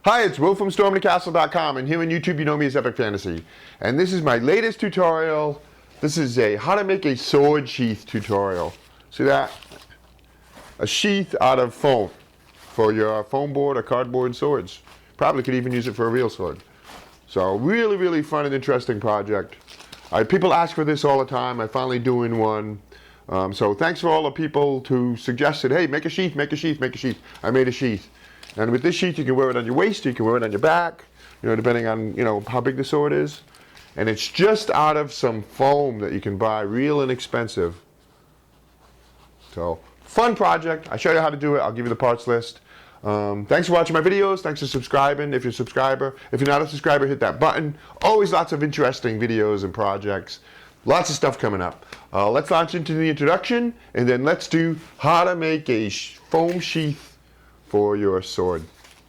Hi, it's Will from stormthecastle.com, and here on YouTube you know me as Epic Fantasy. And this is my latest tutorial. This is a how to make a sword sheath tutorial. See that? A sheath out of foam for your foam board or cardboard swords. Probably could even use it for a real sword. So really fun and interesting project. People ask for this all the time. I'm finally doing one. So thanks for all the people who suggested, hey, make a sheath, make a sheath, make a sheath. I made a sheath. And with this sheath, you can wear it on your waist, you can wear it on your back, depending on, how big the sword is. And it's just out of some foam that you can buy, real inexpensive. So, fun project. I show you how to do it. I'll give you the parts list. Thanks for watching my videos. Thanks for subscribing if you're a subscriber. If you're not a subscriber, hit that button. Always lots of interesting videos and projects. Lots of stuff coming up. Let's launch into the introduction, and then let's do how to make a foam sheath for your sword.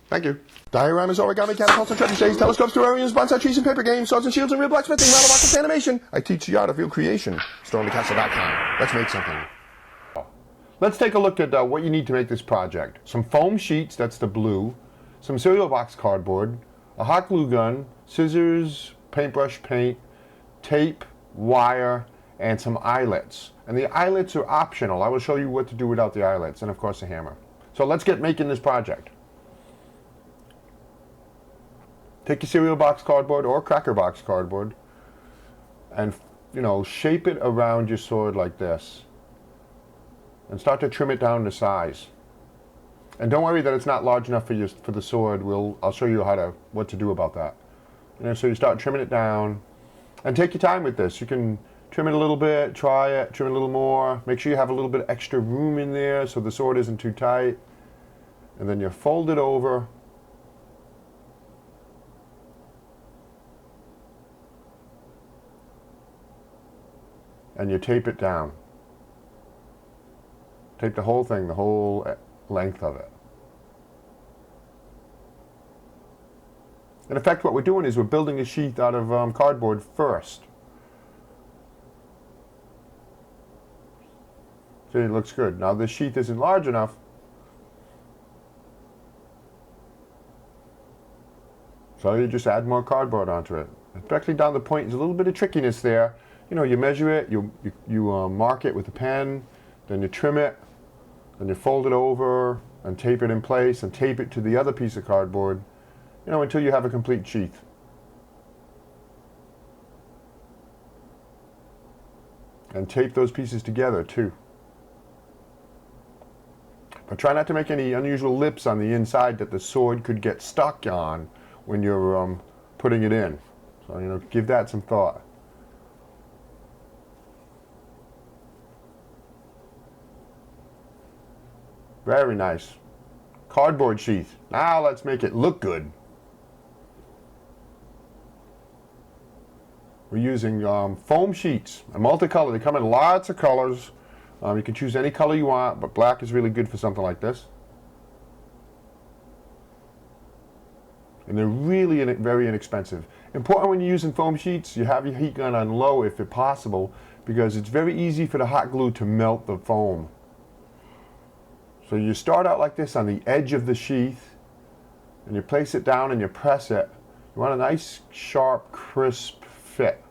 Thank you. Dioramas, origami, catapults, and trebuchets, telescopes, terrariums, bonsai trees, and paper games, swords and shields, and real blacksmithing, model rockets, animation. I teach the art of real creation. StormTheCastle.com. Let's make something. Let's take a look at what you need to make this project. Some foam sheets, that's the blue, some cereal box cardboard, a hot glue gun, scissors, paintbrush paint, tape, wire, and some eyelets. And the eyelets are optional. I will show you what to do without the eyelets, and of course a hammer. So let's get making this project. Take your cereal box cardboard or cracker box cardboard and, shape it around your sword like this. And start to trim it down to size. And don't worry that it's not large enough for the sword. I'll show you what to do about that. So you start trimming it down and take your time with this. You can trim it a little bit, try it, trim it a little more. Make sure you have a little bit of extra room in there so the sword isn't too tight. And then you fold it over. And you tape it down. Tape the whole thing, the whole length of it. In effect, what we're doing is we're building a sheath out of cardboard first. See, it looks good. Now this sheath isn't large enough, so you just add more cardboard onto it. Directly down the point, there's a little bit of trickiness there. You measure it, you mark it with a pen, then you trim it, then you fold it over and tape it in place and tape it to the other piece of cardboard, until you have a complete sheath. And tape those pieces together too. But try not to make any unusual lips on the inside that the sword could get stuck on when you're putting it in. So, give that some thought. Very nice. Cardboard sheath. Now let's make it look good. We're using foam sheets, a multicolor. They come in lots of colors. You can choose any color you want, but black is really good for something like this. And they're really very inexpensive. Important when you're using foam sheets, you have your heat gun on low if possible, because it's very easy for the hot glue to melt the foam. So you start out like this on the edge of the sheath, and you place it down and you press it. You want a nice, sharp, crisp fit.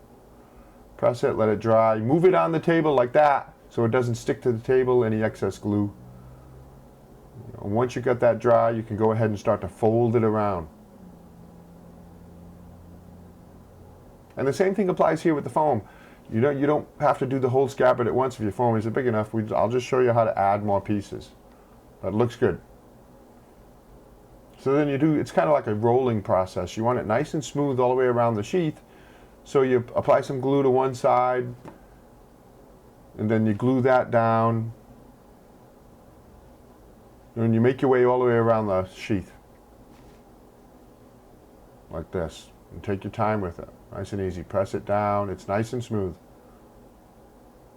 Press it, let it dry. Move it on the table like that, so it doesn't stick to the table, any excess glue. Once you got that dry, you can go ahead and start to fold it around. And the same thing applies here with the foam. You don't have to do the whole scabbard at once if your foam isn't big enough. I'll just show you how to add more pieces. But it looks good. So then it's kind of like a rolling process. You want it nice and smooth all the way around the sheath. So you apply some glue to one side, and then you glue that down, and you make your way all the way around the sheath like this, and take your time with it. Nice and easy. Press it down. It's nice and smooth.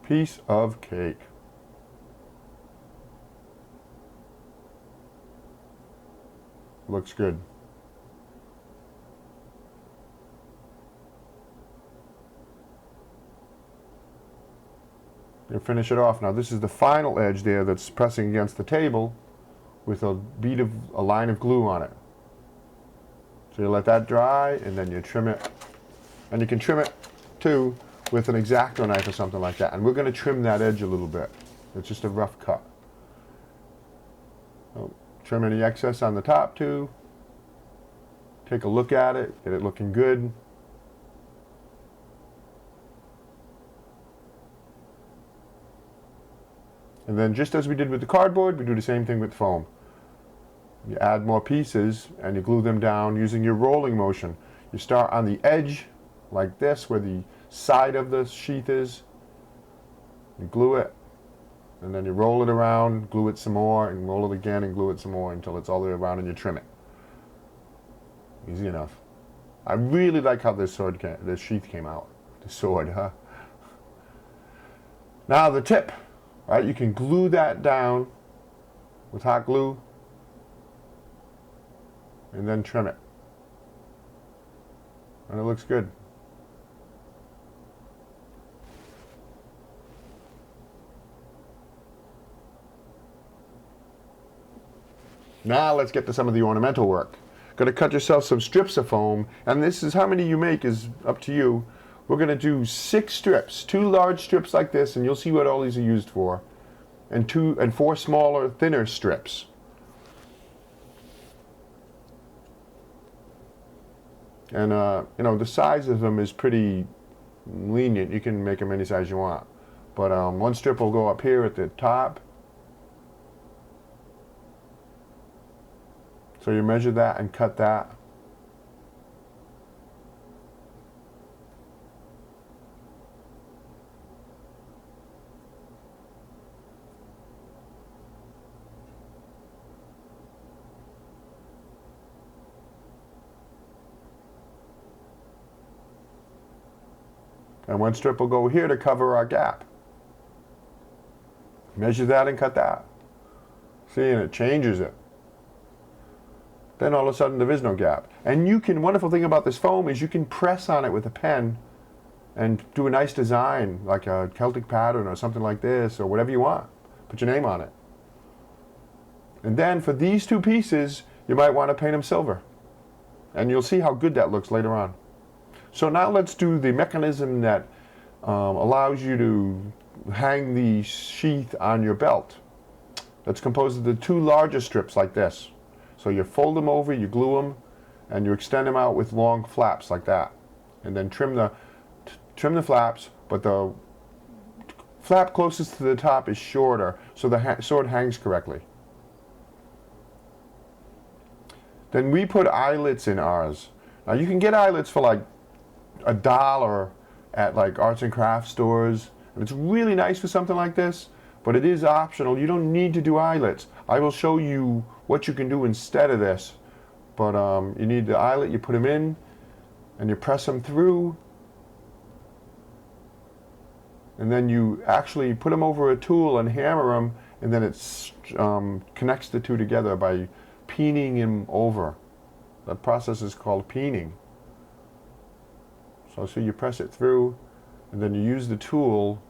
Piece of cake. Looks good. You finish it off. Now this is the final edge there that's pressing against the table with a line of glue on it. So you let that dry, and then you trim it. And you can trim it, too, with an X-Acto knife or something like that. And we're going to trim that edge a little bit. It's just a rough cut. So, trim any excess on the top, too. Take a look at it, get it looking good. And then just as we did with the cardboard, we do the same thing with foam. You add more pieces and you glue them down using your rolling motion. You start on the edge like this where the side of the sheath is. You glue it and then you roll it around, glue it some more, and roll it again and glue it some more until it's all the way around, and you trim it. Easy enough. I really like how this sheath came out. The sword, huh? Now the tip. Right, you can glue that down with hot glue and then trim it. And it looks good. Now let's get to some of the ornamental work. Going to cut yourself some strips of foam, and this is how many you make is up to you. We're going to do 6 strips, 2 large strips like this, and you'll see what all these are used for, and 4 smaller, thinner strips. And you know, the size of them is pretty lenient. You can make them any size you want. But one strip will go up here at the top. So you measure that and cut that. And one strip will go here to cover our gap. Measure that and cut that. See, and it changes it. Then all of a sudden there is no gap. And you can, wonderful thing about this foam is you can press on it with a pen and do a nice design, like a Celtic pattern or something like this, or whatever you want. Put your name on it. And then for these 2 pieces, you might want to paint them silver. And you'll see how good that looks later on. So now let's do the mechanism that allows you to hang the sheath on your belt. That's composed of the 2 larger strips like this. So you fold them over, you glue them, and you extend them out with long flaps like that. And then trim the flaps, but the flap closest to the top is shorter, so the sword hangs correctly. Then we put eyelets in ours. Now you can get eyelets for like $1 at like arts and crafts stores, and it's really nice for something like this, but it is optional. You don't need to do eyelets. I will show you what you can do instead of this, but you need the eyelet. You put them in and you press them through, and then you actually put them over a tool and hammer them, and then it connects the 2 together by peening them over. That process is called peening. So you press it through, and then you use the tool.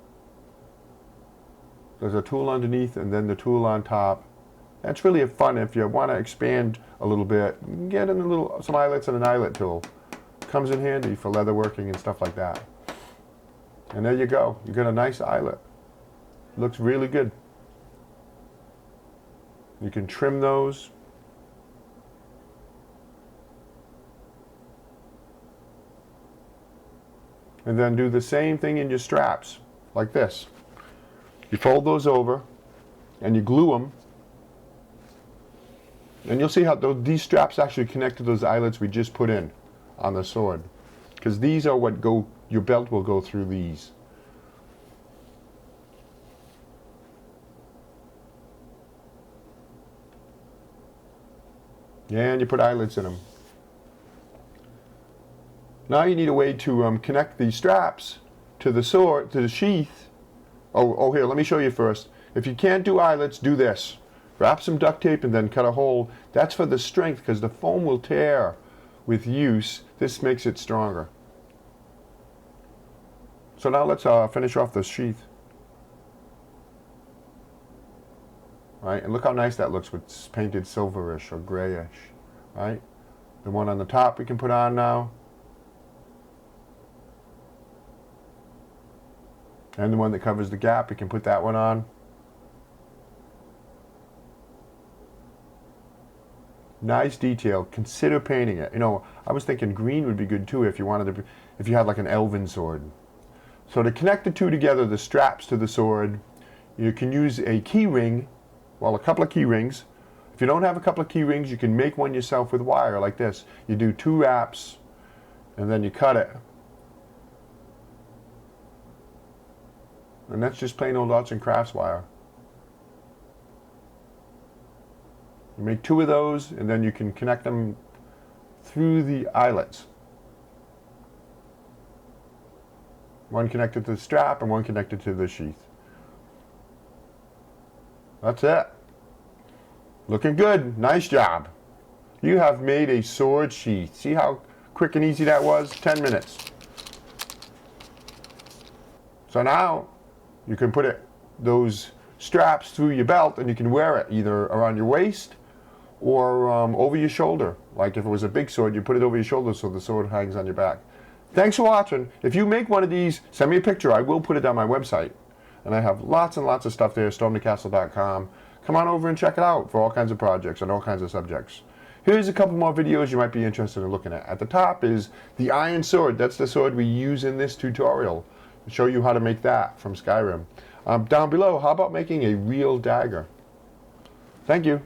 There's a tool underneath and then the tool on top. That's really fun if you want to expand a little bit. Get in some eyelets and an eyelet tool. Comes in handy for leather working and stuff like that. And there you go. You get a nice eyelet. Looks really good. You can trim those. And then do the same thing in your straps, like this. You fold those over, and you glue them. And you'll see how these straps actually connect to those eyelets we just put in on the sword. Because these are what your belt will go through these. And you put eyelets in them. Now you need a way to connect the straps to the sword, to the sheath. Oh, here, let me show you first. If you can't do eyelets, do this. Wrap some duct tape and then cut a hole. That's for the strength, because the foam will tear with use. This makes it stronger. So now let's finish off the sheath. Right, and look how nice that looks with painted silverish or grayish. Right? The one on the top we can put on now. And the one that covers the gap, we can put that one on. Nice detail. Consider painting it. You know, I was thinking green would be good too if you wanted to, if you had like an elven sword. So to connect the two together, the straps to the sword, you can use a key ring, well, a couple of key rings. If you don't have a couple of key rings, you can make one yourself with wire like this. You do 2 wraps and then you cut it. And that's just plain old arts and crafts wire. You make 2 of those and then you can connect them through the eyelets. One connected to the strap and one connected to the sheath. That's it. Looking good. Nice job. You have made a sword sheath. See how quick and easy that was? 10 minutes. So now you can put those straps through your belt and you can wear it either around your waist or over your shoulder. Like if it was a big sword, you put it over your shoulder so the sword hangs on your back. Thanks for watching. If you make one of these, send me a picture. I will put it on my website. And I have lots and lots of stuff there, stormthecastle.com. Come on over and check it out for all kinds of projects and all kinds of subjects. Here's a couple more videos you might be interested in looking at. At the top is the iron sword. That's the sword we use in this tutorial. I'll show you how to make that from Skyrim. Down below, how about making a real dagger? Thank you.